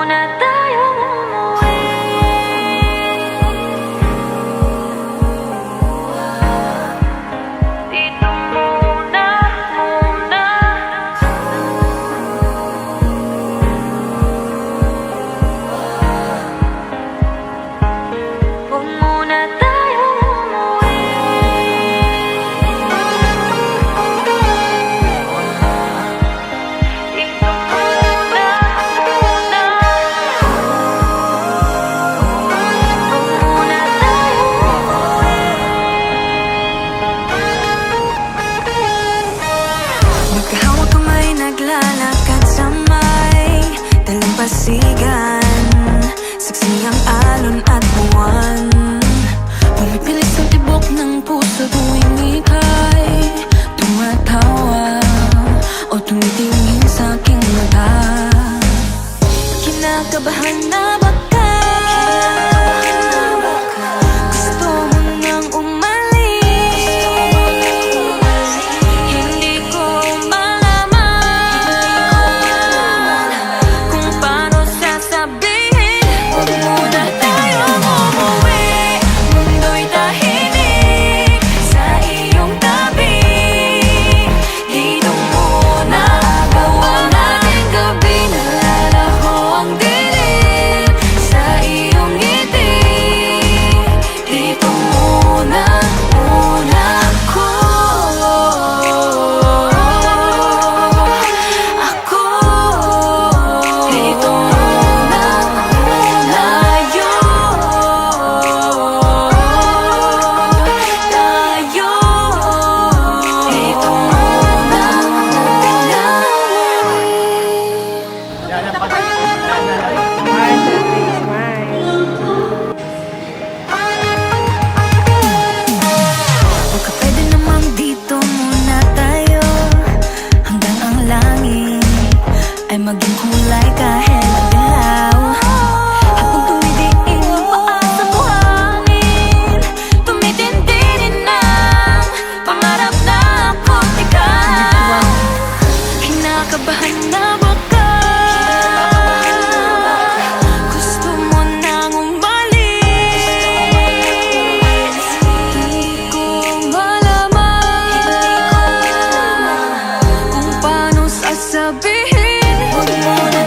muna tayong umuwi. Dito muna, muna. Huwag muna tayong umuwi. Dito muna, muna. Huwag muna tayong umuwi. Magkahawak kamay, naglalakad sa may dalampasigan. Saksi ang alon at buwan, pumipilit sa tibok ng puso tuwing ika'y tumatawa o tumitingin sa aking mata. Kinakabahan na baka gusto mo nang umalis. Hindi ko malaman kung paano sasabihin. Huwag muna tayong umuwi. Mundo'y tahimik sa iyong tabi. Dito muna gawa natin gabi. Nalalaho ang dilim sa iyong ngiti. Dito muna, muna ako. Dito muna, muna tayo. Dito muna, baka pwede namang dito muna tayo hanggang ang langit ay maging kulay kahit madilaw. Habang tumidiin ang paa sa buhangin, tumitindi rin ang pangarap na ako't ikaw. Kinakabahan na baka gusto mo nang umalis. Hindi ko malaman kung paano sasabihin. Huwag muna